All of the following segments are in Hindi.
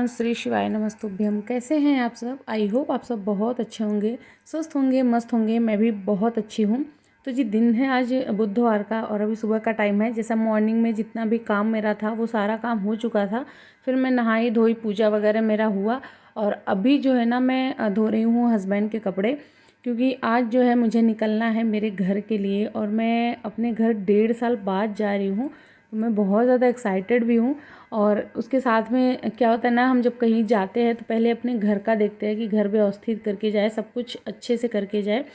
एवरीवन, श्री शिवाय नमस्तुभ्यम। कैसे हैं आप सब? आई होप आप सब बहुत अच्छे होंगे, स्वस्थ होंगे, मस्त होंगे। मैं भी बहुत अच्छी हूँ। तो जी दिन है आज बुधवार का और अभी सुबह का टाइम है। जैसा मॉर्निंग में जितना भी काम मेरा था वो सारा काम हो चुका था। फिर मैं नहाई धोई, पूजा वगैरह मेरा हुआ और अभी जो है ना मैं धो रही हूँ हस्बैंड के कपड़े, क्योंकि आज जो है मुझे निकलना है मेरे घर के लिए और मैं अपने घर 1.5 साल बाद जा रही हूँ। तो मैं बहुत ज़्यादा एक्साइटेड भी हूँ। और उसके साथ में क्या होता है ना, हम जब कहीं जाते हैं तो पहले अपने घर का देखते हैं कि घर व्यवस्थित करके जाए, सब कुछ अच्छे से करके जाए।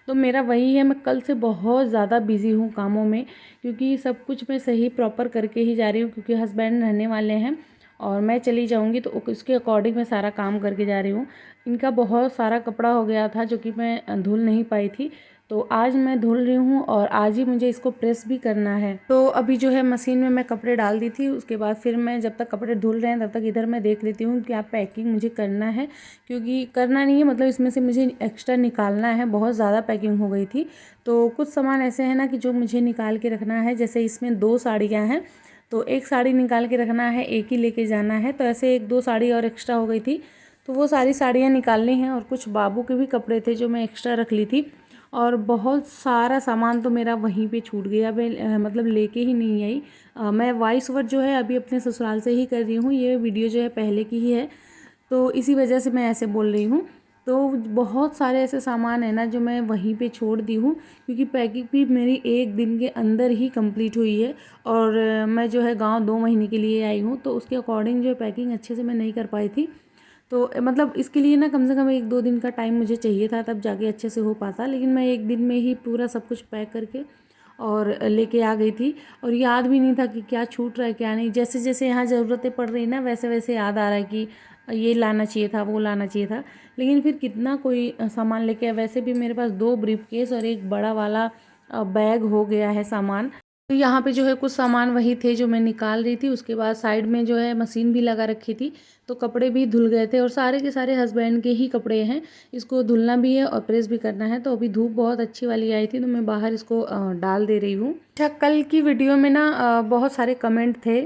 तो मेरा वही है, मैं कल से बहुत ज़्यादा बिज़ी हूँ कामों में, क्योंकि सब कुछ मैं सही प्रॉपर करके ही जा रही हूँ, क्योंकि हस्बैंड रहने वाले हैं और मैं चली जाऊँगी तो उसके अकॉर्डिंग मैं सारा काम करके जा रही हूँ। इनका बहुत सारा कपड़ा हो गया था जो कि मैं धुल नहीं पाई थी, तो आज मैं धुल रही हूँ और आज ही मुझे इसको प्रेस भी करना है। तो अभी जो है मशीन में मैं कपड़े डाल दी थी, उसके बाद फिर मैं जब तक कपड़े धुल रहे हैं तब तक इधर मैं देख लेती हूँ क्या पैकिंग मुझे करना है, क्योंकि करना नहीं है मतलब इसमें से मुझे एक्स्ट्रा निकालना है। बहुत ज़्यादा पैकिंग हो गई थी, तो कुछ सामान ऐसे हैं ना कि जो मुझे निकाल के रखना है। जैसे इसमें 2 साड़ियाँ हैं, तो एक साड़ी निकाल के रखना है, एक ही लेके जाना है। तो ऐसे 1-2 साड़ी और एक्स्ट्रा हो गई थी, तो वो सारी साड़ियाँ निकालनी हैं। और कुछ बाबू के भी कपड़े थे जो मैं एक्स्ट्रा रख ली थी। और बहुत सारा सामान तो मेरा वहीं पे छूट गया, मैं मतलब लेके ही नहीं आई। मैं वॉइस ओवर जो है अभी अपने ससुराल से ही कर रही हूँ, ये वीडियो जो है पहले की ही है, तो इसी वजह से मैं ऐसे बोल रही हूँ। तो बहुत सारे ऐसे सामान है ना जो मैं वहीं पे छोड़ दी हूँ, क्योंकि पैकिंग भी मेरी 1 दिन के अंदर ही कंप्लीट हुई है। और मैं जो है गांव 2 महीने के लिए आई हूँ, तो उसके अकॉर्डिंग जो है पैकिंग अच्छे से मैं नहीं कर पाई थी। तो मतलब इसके लिए ना कम से कम 1-2 दिन का टाइम मुझे चाहिए था, तब जाके अच्छे से हो पाता। लेकिन मैं 1 दिन में ही पूरा सब कुछ पैक करके और लेके आ गई थी। और याद भी नहीं था कि क्या छूट रहा है क्या नहीं। जैसे जैसे यहाँ ज़रूरतें पड़ रही ना, वैसे वैसे याद आ रहा है कि ये लाना चाहिए था, वो लाना चाहिए था। लेकिन फिर कितना कोई सामान लेके आया। वैसे भी मेरे पास 2 ब्रीफकेस और एक बड़ा वाला बैग हो गया है सामान। तो यहाँ पे जो है कुछ सामान वही थे जो मैं निकाल रही थी। उसके बाद साइड में जो है मशीन भी लगा रखी थी, तो कपड़े भी धुल गए थे और सारे के सारे हस्बैंड के ही कपड़े हैं। इसको धुलना भी है और प्रेस भी करना है। तो अभी धूप बहुत अच्छी वाली आई थी, तो मैं बाहर इसको डाल दे रही हूँ। अच्छा, कल की वीडियो में ना बहुत सारे कमेंट थे,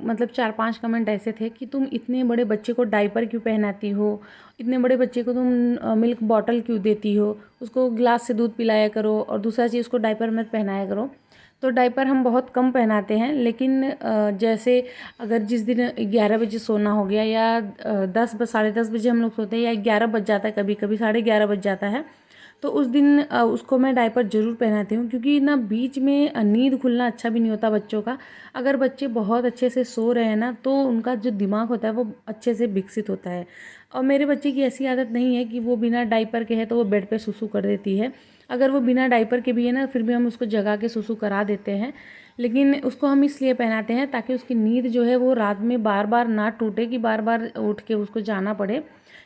मतलब 4-5 कमेंट ऐसे थे कि तुम इतने बड़े बच्चे को डायपर क्यों पहनाती हो, इतने बड़े बच्चे को तुम मिल्क बॉटल क्यों देती हो, उसको ग्लास से दूध पिलाया करो, और दूसरा चीज़ उसको डायपर मत पहनाया करो। तो डायपर हम बहुत कम पहनाते हैं, लेकिन जैसे अगर जिस दिन 11 बजे सोना हो गया या 10 साढ़े 10 बजे हम लोग सोते हैं, या 11 बज जाता है, कभी कभी 11:30 बज जाता है, तो उस दिन उसको मैं डायपर ज़रूर पहनाती हूँ। क्योंकि ना बीच में नींद खुलना अच्छा भी नहीं होता बच्चों का। अगर बच्चे बहुत अच्छे से सो रहे हैं ना, तो उनका जो दिमाग होता है वो अच्छे से विकसित होता है। और मेरे बच्चे की ऐसी आदत नहीं है कि वो बिना डायपर के है तो वो बेड पे सुसु कर देती है। अगर वो बिना डायपर के भी है ना, फिर भी हम उसको जगा के सुसु करा देते हैं। लेकिन उसको हम इसलिए पहनाते हैं ताकि उसकी नींद जो है वो रात में बार बार ना टूटे, कि बार बार उठ के उसको जाना पड़े।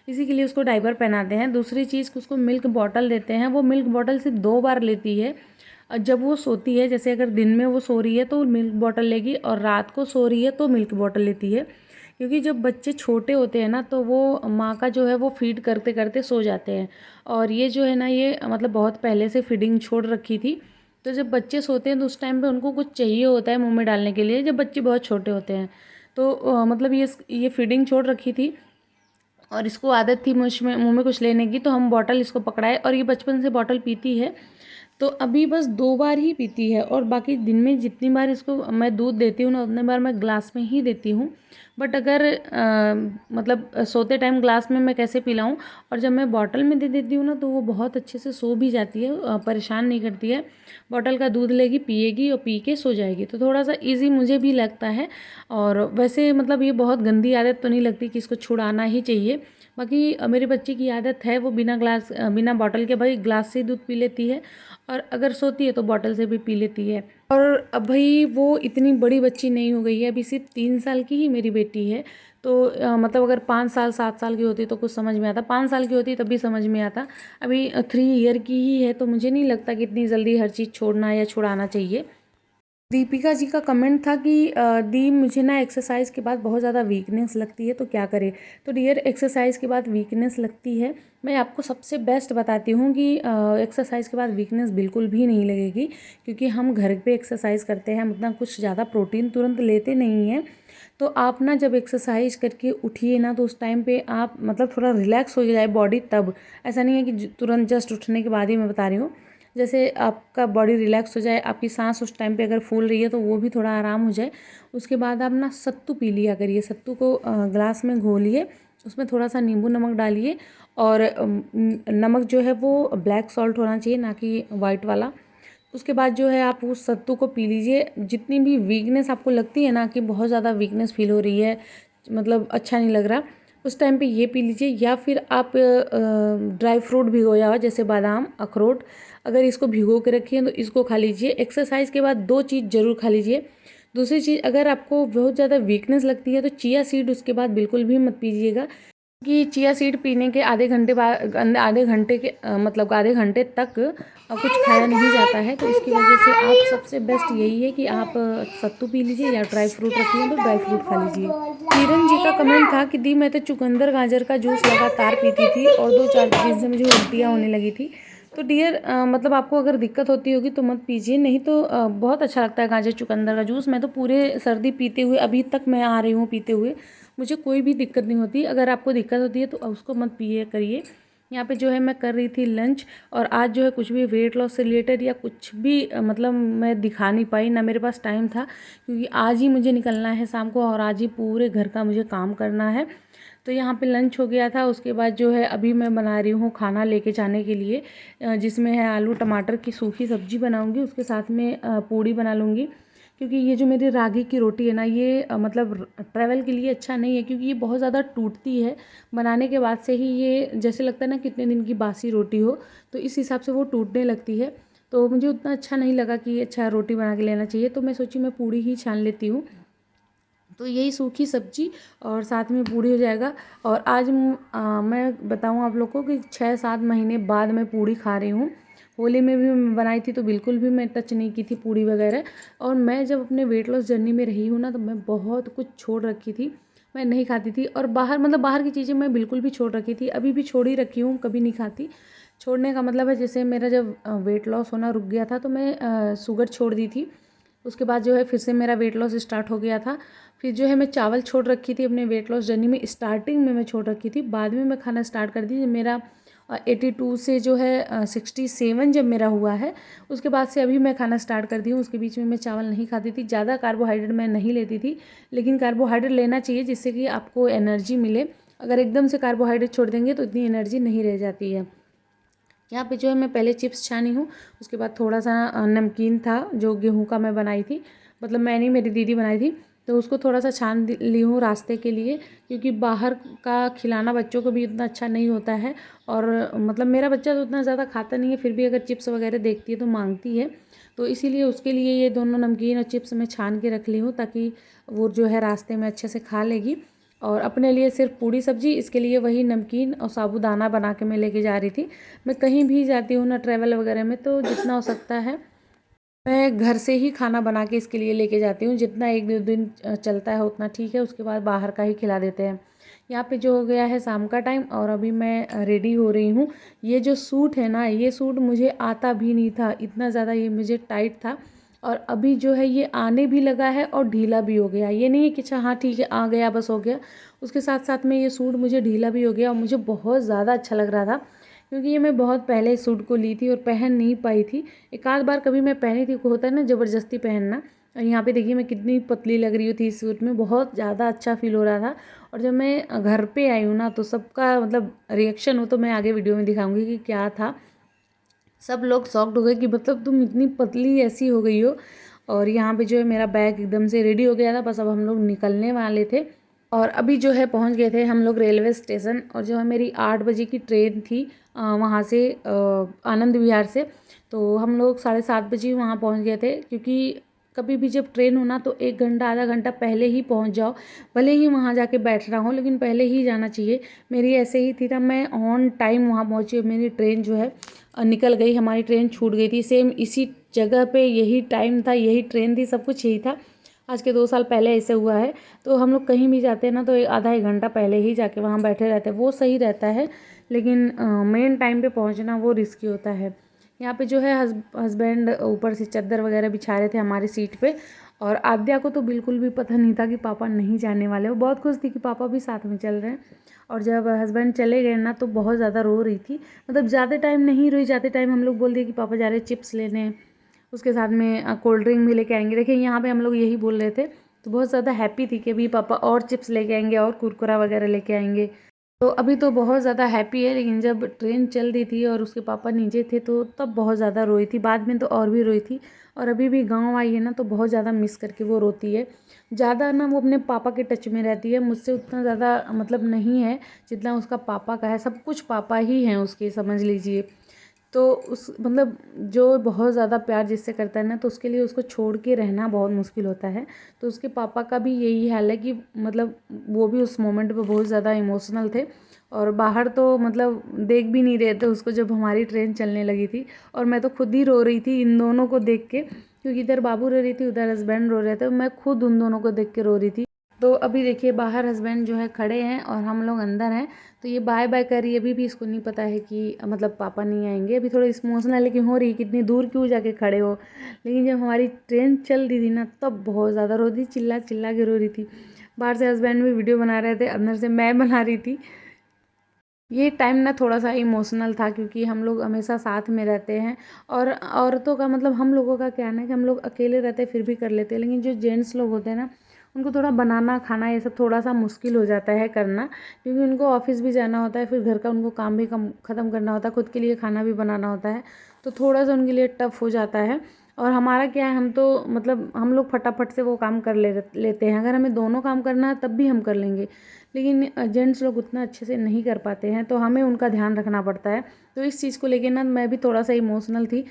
इसी के लिए उसको डायपर पहनाते हैं। दूसरी चीज़, उसको मिल्क बॉटल देते हैं। वो मिल्क बॉटल सिर्फ 2 बार लेती है। जब वो सोती है, जैसे अगर दिन में वो सो रही है तो मिल्क बॉटल लेगी, और रात को सो रही है तो मिल्क बॉटल लेती है। क्योंकि जब बच्चे छोटे होते हैं ना, तो वो माँ का जो है वो फीड करते करते सो जाते हैं। और ये जो है ना, ये मतलब बहुत पहले से फीडिंग छोड़ रखी थी। तो जब बच्चे सोते हैं तो उस टाइम पे उनको कुछ चाहिए होता है मुंह में डालने के लिए, जब बच्चे बहुत छोटे होते हैं। तो मतलब ये फीडिंग छोड़ रखी थी और इसको आदत थी मुंह में कुछ लेने की, तो हम बॉटल इसको पकड़ाए और ये बचपन से बॉटल पीती है। तो अभी बस 2 बार ही पीती है, और बाकी दिन में जितनी बार इसको मैं दूध देती हूँ ना, उतनी बार मैं ग्लास में ही देती हूँ। बट अगर मतलब सोते टाइम ग्लास में मैं कैसे पिलाऊँ, और जब मैं बॉटल में दे देती हूँ ना, तो वो बहुत अच्छे से सो भी जाती है, परेशान नहीं करती है। बॉटल का दूध लेगी, पिएगी और पी के सो जाएगी। तो थोड़ा सा ईज़ी मुझे भी लगता है। और वैसे मतलब ये बहुत गंदी आदत तो नहीं लगती कि इसको छुड़ाना ही चाहिए। बाकी मेरे बच्चे की आदत है, वो बिना बॉटल के भाई ग्लास से दूध पी लेती है, और अगर सोती है तो बॉटल से भी पी लेती है। और अब भाई वो इतनी बड़ी बच्ची नहीं हो गई है, अभी सिर्फ 3 साल की ही मेरी बेटी है। तो मतलब अगर 5 साल 7 साल की होती तो कुछ समझ में आता, 5 साल की होती तब भी समझ में आता। अभी 3 ईयर की ही है, तो मुझे नहीं लगता कि इतनी जल्दी हर चीज़ छोड़ना या छुड़ाना चाहिए। दीपिका जी का कमेंट था कि दी मुझे ना एक्सरसाइज के बाद बहुत ज़्यादा वीकनेस लगती है, तो क्या करें। तो डियर, एक्सरसाइज के बाद वीकनेस लगती है, मैं आपको सबसे बेस्ट बताती हूँ कि एक्सरसाइज के बाद वीकनेस बिल्कुल भी नहीं लगेगी। क्योंकि हम घर पे एक्सरसाइज करते हैं, हम उतना कुछ ज़्यादा प्रोटीन तुरंत लेते नहीं हैं। तो आप ना जब एक्सरसाइज करके उठिए ना तो उस टाइम पे आप मतलब थोड़ा रिलैक्स हो जाए बॉडी, तब ऐसा नहीं है कि तुरंत जस्ट उठने के बाद ही मैं बता रही हूँ। जैसे आपका बॉडी रिलैक्स हो जाए, आपकी सांस उस टाइम पे अगर फूल रही है तो वो भी थोड़ा आराम हो जाए, उसके बाद आप ना सत्तू पी लिया करिए। सत्तू को ग्लास में घोलिए, उसमें थोड़ा सा नींबू नमक डालिए, और नमक जो है वो ब्लैक सॉल्ट होना चाहिए, ना कि वाइट वाला। उसके बाद जो है आप उस सत्तू को पी लीजिए। जितनी भी वीकनेस आपको लगती है ना, कि बहुत ज़्यादा वीकनेस फील हो रही है, मतलब अच्छा नहीं लग रहा, उस टाइम पे ये पी लीजिए। या फिर आप ड्राई फ्रूट भिगोया हुआ, जैसे बादाम, अखरोट, अगर इसको भिगो के रखिए तो इसको खा लीजिए। एक्सरसाइज के बाद 2 चीज़ ज़रूर खा लीजिए। दूसरी चीज़, अगर आपको बहुत ज़्यादा वीकनेस लगती है तो चिया सीड उसके बाद बिल्कुल भी मत पीजिएगा, कि चिया सीड पीने के आधे घंटे बाद, आधे घंटे के मतलब आधे घंटे तक कुछ खाया नहीं जाता है। तो इसकी वजह से आप सबसे बेस्ट यही है कि आप सत्तू पी लीजिए, या ड्राई फ्रूट रखिए तो ड्राई फ्रूट खा लीजिए। किरण जी का कमेंट था कि दी मैं तो चुकंदर गाजर का जूस लगातार पीती थी और 2-4 दिन से मुझे उल्टियाँ होने लगी थी। तो डियर मतलब आपको अगर दिक्कत होती होगी तो मत पीजिए, नहीं तो बहुत अच्छा लगता है गाजर चुकंदर का जूस। मैं तो पूरे सर्दी पीते हुए अभी तक मैं आ रही हूँ पीते हुए, मुझे कोई भी दिक्कत नहीं होती। अगर आपको दिक्कत होती है तो उसको मत पिए करिए। यहाँ पे जो है मैं कर रही थी लंच, और आज जो है कुछ भी वेट लॉस से रिलेटेड या कुछ भी मतलब मैं दिखा नहीं पाई, ना मेरे पास टाइम था, क्योंकि आज ही मुझे निकलना है शाम को, और आज ही पूरे घर का मुझे काम करना है। तो यहाँ पे लंच हो गया था। उसके बाद जो है अभी मैं बना रही हूँ खाना लेके जाने के लिए, जिसमें है आलू टमाटर की सूखी सब्जी बनाऊँगी, उसके साथ में पूड़ी बना लूँगी। क्योंकि ये जो मेरी रागी की रोटी है ना, ये मतलब ट्रैवल के लिए अच्छा नहीं है, क्योंकि ये बहुत ज़्यादा टूटती है। बनाने के बाद से ही ये जैसे लगता है ना कितने दिन की बासी रोटी हो, तो इस हिसाब से वो टूटने लगती है। तो मुझे उतना अच्छा नहीं लगा कि अच्छा रोटी बना के लेना चाहिए, तो मैं सोची मैं पूड़ी ही छान लेती हूँ। तो यही सूखी सब्जी और साथ में पूड़ी हो जाएगा। और आज मैं बताऊँ आप लोग को कि 6-7 महीने बाद मैं पूड़ी खा रही हूँ। होली में भी मैं बनाई थी तो बिल्कुल भी मैं टच नहीं की थी पूड़ी वगैरह। और मैं जब अपने वेट लॉस जर्नी में रही हूँ ना, तो मैं बहुत कुछ छोड़ रखी थी, मैं नहीं खाती थी। और बाहर मतलब बाहर की चीज़ें मैं बिल्कुल भी छोड़ रखी थी, अभी भी छोड़ ही रखी हूँ, कभी नहीं खाती। छोड़ने का मतलब है, जैसे मेरा जब वेट लॉस होना रुक गया था तो मैं शुगर छोड़ दी थी। उसके बाद जो है फिर से मेरा वेट लॉस स्टार्ट हो गया था। फिर जो है मैं चावल छोड़ रखी थी अपने वेट लॉस जर्नी में, स्टार्टिंग में मैं छोड़ रखी थी, बाद में मैं खाना स्टार्ट कर दी। जब मेरा 82 से जो है 67 जब मेरा हुआ है, उसके बाद से अभी मैं खाना स्टार्ट कर दी हूँ। उसके बीच में मैं चावल नहीं खाती थी, ज़्यादा कार्बोहाइड्रेट मैं नहीं लेती थी, लेकिन कार्बोहाइड्रेट लेना चाहिए जिससे कि आपको एनर्जी मिले। अगर एकदम से कार्बोहाइड्रेट छोड़ देंगे तो इतनी एनर्जी नहीं रह जाती है। यहाँ पे जो है मैं पहले चिप्स छानी हूँ, उसके बाद थोड़ा सा नमकीन था जो गेहूं का मैं बनाई थी, मतलब मैं नहीं, मेरी दीदी बनाई थी, तो उसको थोड़ा सा छान ली हूँ रास्ते के लिए, क्योंकि बाहर का खिलाना बच्चों को भी इतना अच्छा नहीं होता है। और मतलब मेरा बच्चा तो उतना ज़्यादा खाता नहीं है, फिर भी अगर चिप्स वगैरह देखती है तो मांगती है, तो इसीलिए उसके लिए ये दोनों नमकीन और चिप्स मैं छान के रख ली हूँ, ताकि वो जो है रास्ते में अच्छे से खा लेगी। और अपने लिए सिर्फ पूड़ी सब्जी, इसके लिए वही नमकीन और साबूदाना बना के मैं लेके जा रही थी। मैं कहीं भी जाती हूँ ना ट्रैवल वगैरह में, तो जितना हो सकता है मैं घर से ही खाना बना के इसके लिए लेके जाती हूँ। जितना 1-2 दिन चलता है उतना ठीक है, उसके बाद बाहर का ही खिला देते हैं। यहाँ पे जो हो गया है शाम का टाइम, और अभी मैं रेडी हो रही हूँ। ये जो सूट है ना, ये सूट मुझे आता भी नहीं था, इतना ज़्यादा ये मुझे टाइट था, और अभी जो है ये आने भी लगा है और ढीला भी हो गया। ये नहीं है कि अच्छा हाँ ठीक है आ गया बस हो गया, उसके साथ साथ में ये सूट मुझे ढीला भी हो गया, और मुझे बहुत ज़्यादा अच्छा लग रहा था, क्योंकि ये मैं बहुत पहले इस सूट को ली थी और पहन नहीं पाई थी। एक आध बार कभी मैं पहनी थी, होता है ना ज़बरदस्ती पहनना। और यहाँ पे देखिए मैं कितनी पतली लग रही थी इस सूट में, बहुत ज़्यादा अच्छा फील हो रहा था। और जब मैं घर पे आई हूँ ना, तो सबका मतलब रिएक्शन हो तो मैं आगे वीडियो में दिखाऊंगी कि क्या था। सब लोग शॉक्ड हो गए कि मतलब तुम इतनी पतली ऐसी हो गई हो। और यहाँ पे जो है मेरा बैग एकदम से रेडी हो गया था, बस अब हम लोग निकलने वाले थे। और अभी जो है पहुँच गए थे हम लोग रेलवे स्टेशन, और जो है मेरी 8 बजे की ट्रेन थी वहाँ से आनंद विहार से। तो हम लोग 7:30 बजे वहाँ पहुँच गए थे, क्योंकि कभी भी जब ट्रेन हो ना तो 1 घंटा आधा घंटा पहले ही पहुँच जाओ, भले ही वहाँ जाके बैठना हो, लेकिन पहले ही जाना चाहिए। मेरी ऐसे ही थी, तब मैं ऑन टाइम वहाँ पहुँची, और मेरी ट्रेन जो है निकल गई, हमारी ट्रेन छूट गई थी। सेम इसी जगह पे यही टाइम था, यही ट्रेन थी, सब कुछ यही था। आज के 2 साल पहले ऐसे हुआ है। तो हम लोग कहीं भी जाते हैं ना, तो आधा 1 घंटा पहले ही जाके वहाँ बैठे रहते हैं, वो सही रहता है। लेकिन मेन टाइम पे पहुँचना वो रिस्की होता है। यहाँ पे जो है हस्बैंड ऊपर से चादर वगैरह बिछा रहे थे हमारी सीट पे, और आद्या को तो बिल्कुल भी पता नहीं था कि पापा नहीं जाने वाले। वो बहुत खुश थी कि पापा भी साथ में चल रहे हैं। और जब हस्बैंड चले गए ना तो बहुत ज़्यादा रो रही थी, मतलब ज़्यादा टाइम नहीं रोई। जाते टाइम हम लोग बोल दिए कि पापा जा रहे चिप्स लेने, उसके साथ में कोल्ड ड्रिंक भी लेके आएंगे। देखिए यहाँ पे हम लोग यही बोल रहे थे, तो बहुत ज़्यादा हैप्पी थी कि अभी पापा और चिप्स लेके आएंगे और कुरकुरा वगैरह लेके आएंगे। तो अभी तो बहुत ज़्यादा हैप्पी है, लेकिन जब ट्रेन चल रही थी और उसके पापा नीचे थे तो तब बहुत ज़्यादा रोई थी। बाद में तो और भी रोई थी। और अभी भी गांव आई है ना तो बहुत ज़्यादा मिस करके वो रोती है। ज़्यादा ना वो अपने पापा के टच में रहती है, मुझसे उतना ज़्यादा मतलब नहीं है जितना उसका पापा का है। सब कुछ पापा ही हैं उसके, समझ लीजिए। तो उस मतलब जो बहुत ज़्यादा प्यार जिससे करता है ना तो उसके लिए उसको छोड़ के रहना बहुत मुश्किल होता है। तो उसके पापा का भी यही हाल है कि मतलब वो भी उस मोमेंट पे बहुत ज़्यादा इमोशनल थे। और बाहर तो मतलब देख भी नहीं रहे थे उसको जब हमारी ट्रेन चलने लगी थी। और मैं तो खुद ही रो रही थी इन दोनों को देख के, क्योंकि इधर बाबू रो रही थी, उधर हस्बैंड रो रहे थे। मैं खुद उन दोनों को देख के रो रही थी। तो अभी देखिए बाहर हस्बैंड जो है खड़े हैं और हम लोग अंदर हैं। तो ये बाय बाय कर रही है। अभी भी इसको नहीं पता है कि मतलब पापा नहीं आएंगे। अभी थोड़ा इमोशनल लेकिन हो रही कितनी दूर क्यों जाके खड़े हो। लेकिन जब हमारी ट्रेन चल रही थी ना तब बहुत ज़्यादा रो रही, चिल्ला चिल्ला के रो रही थी। बाहर से हस्बैंड भी वीडियो बना रहे थे, अंदर से मैं बना रही थी। ये टाइम ना थोड़ा सा इमोशनल था क्योंकि हम लोग हमेशा साथ में रहते हैं। और औरतों का मतलब हम लोगों का क्या है कि हम लोग अकेले रहते हैं फिर भी कर लेते हैं, लेकिन जो जेंट्स लोग होते हैं ना उनको थोड़ा बनाना खाना ये सब थोड़ा सा मुश्किल हो जाता है करना, क्योंकि उनको ऑफिस भी जाना होता है, फिर घर का उनको काम भी ख़त्म करना होता है, खुद के लिए खाना भी बनाना होता है। तो थोड़ा सा उनके लिए टफ हो जाता है। और हमारा क्या है, हम तो मतलब हम लोग फटाफट से वो काम कर लेते हैं। अगर हमें दोनों काम करना है तब भी हम कर लेंगे, लेकिन जेंट्स लोग उतना अच्छे से नहीं कर पाते हैं, तो हमें उनका ध्यान रखना पड़ता है। तो इस चीज़ को लेकर ना मैं भी थोड़ा सा इमोशनल थी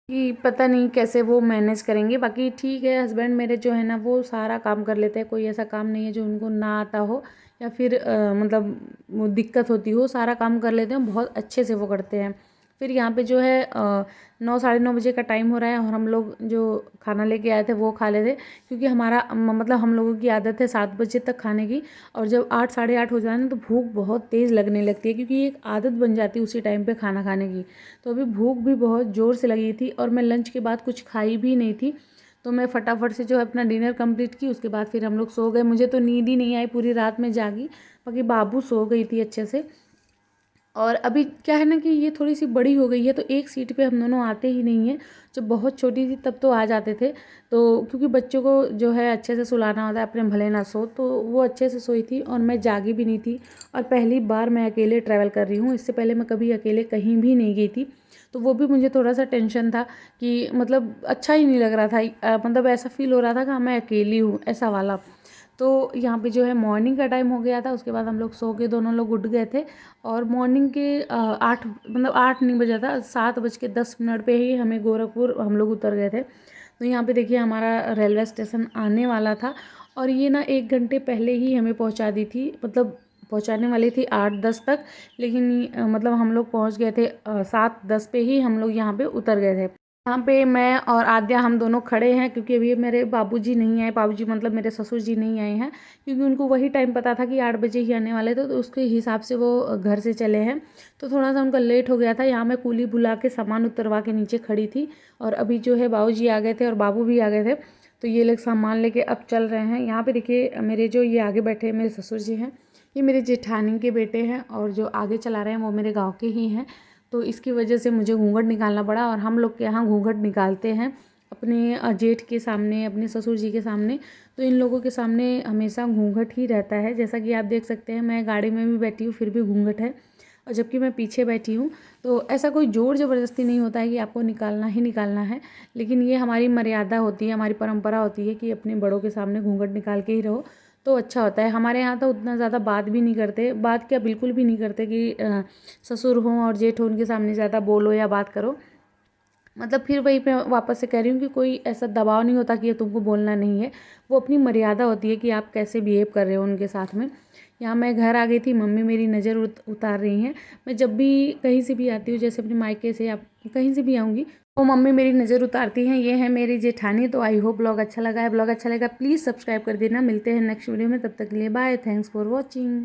कि पता नहीं कैसे वो मैनेज करेंगे। बाकी ठीक है, हस्बैंड मेरे जो है ना वो सारा काम कर लेते हैं। कोई ऐसा काम नहीं है जो उनको ना आता हो या फिर मतलब वो दिक्कत होती हो, सारा काम कर लेते हैं, बहुत अच्छे से वो करते हैं। फिर यहाँ पे जो है 9 साढ़े 9 बजे का टाइम हो रहा है और हम लोग जो खाना लेके आए थे वो खा लेते, क्योंकि हमारा मतलब हम लोगों की आदत है 7 बजे तक खाने की। और जब 8 साढ़े 8 हो जाए ना तो भूख बहुत तेज़ लगने लगती है, क्योंकि एक आदत बन जाती है उसी टाइम पे खाना खाने की। तो अभी भूख भी बहुत ज़ोर से लगी थी और मैं लंच के बाद कुछ खाई भी नहीं थी। तो मैं फटाफट से जो है अपना डिनर कंप्लीट की, उसके बाद फिर हम लोग सो गए। मुझे तो नींद ही नहीं आई, पूरी रात में जागी, बाकी बाबू सो गई थी अच्छे से। और अभी क्या है ना कि ये थोड़ी सी बड़ी हो गई है तो एक सीट पे हम दोनों आते ही नहीं हैं। जब बहुत छोटी थी तब तो आ जाते थे, तो क्योंकि बच्चों को जो है अच्छे से सुलाना होता है, अपने भले ना सो, तो वो अच्छे से सोई थी और मैं जागी भी नहीं थी। और पहली बार मैं अकेले ट्रैवल कर रही हूँ, इससे पहले मैं कभी अकेले कहीं भी नहीं गई थी। तो वो भी मुझे थोड़ा सा टेंशन था कि मतलब अच्छा ही नहीं लग रहा था। मतलब ऐसा फील हो रहा था कि हाँ मैं अकेली हूँ, ऐसा वाला। तो यहाँ पे जो है मॉर्निंग का टाइम हो गया था, उसके बाद हम लोग सो के दोनों लोग उठ गए थे। और मॉर्निंग के 8 मतलब 8 नहीं बजा था, 7:10 पे ही हमें गोरखपुर हम लोग उतर गए थे। तो यहाँ पे देखिए हमारा रेलवे स्टेशन आने वाला था और ये ना 1 घंटे पहले ही हमें पहुँचा दी थी, मतलब पहुँचाने वाली थी 8:10 तक। लेकिन मतलब हम लोग पहुँच गए थे 7:10 पे ही हम लोग यहाँ पे उतर गए थे। यहाँ पे मैं और आद्या हम दोनों खड़े हैं, क्योंकि अभी मेरे बाबूजी नहीं आए। बाबूजी मतलब मेरे ससुर जी नहीं आए हैं, क्योंकि उनको वही टाइम पता था कि 8 बजे ही आने वाले थे, तो उसके हिसाब से वो घर से चले हैं। तो थोड़ा सा उनका लेट हो गया था। यहाँ मैं कूली बुला के सामान उतरवा के नीचे खड़ी थी और अभी जो है बाबूजी आ गए थे और बाबू भी आ गए थे। तो ये लोग सामान लेके अब चल रहे हैं। यहाँ पे देखिए मेरे जो ये आगे बैठे हैं मेरे ससुर जी हैं, ये मेरे जेठानी के बेटे हैं, और जो आगे चला रहे हैं वो मेरे गाँव के ही हैं। तो इसकी वजह से मुझे घूंघट निकालना पड़ा, और हम लोग के यहाँ घूंघट निकालते हैं अपने जेठ के सामने, अपने ससुर जी के सामने। तो इन लोगों के सामने हमेशा घूंघट ही रहता है। जैसा कि आप देख सकते हैं मैं गाड़ी में भी बैठी हूँ फिर भी घूंघट है, और जबकि मैं पीछे बैठी हूँ। तो ऐसा कोई ज़ोर ज़बरदस्ती नहीं होता है कि आपको निकालना ही निकालना है, लेकिन ये हमारी मर्यादा होती है, हमारी परंपरा होती है कि अपने बड़ों के सामने घूंघट निकाल के ही रहो, तो अच्छा होता है। हमारे यहाँ तो उतना ज़्यादा बात भी नहीं करते, बात क्या बिल्कुल भी नहीं करते कि ससुर हों और जेठ हों उनके सामने ज़्यादा बोलो या बात करो। मतलब फिर वही मैं वापस से कह रही हूँ कि कोई ऐसा दबाव नहीं होता कि ये तुमको बोलना नहीं है। वो अपनी मर्यादा होती है कि आप कैसे बिहेव कर रहे हो उनके साथ में। यहाँ मैं घर आ गई थी, मम्मी मेरी नज़र उतार रही हैं। मैं जब भी कहीं से भी आती हूँ, जैसे अपने मायके से या कहीं से भी आऊँगी, तो मम्मी मेरी नज़र उतारती हैं। ये है मेरी जेठानी। तो आई होप ब्लॉग अच्छा लगा है। ब्लॉग अच्छा लगा प्लीज़ सब्सक्राइब कर देना। मिलते हैं नेक्स्ट वीडियो में, तब तक के लिए बाय, थैंक्स फॉर वॉचिंग।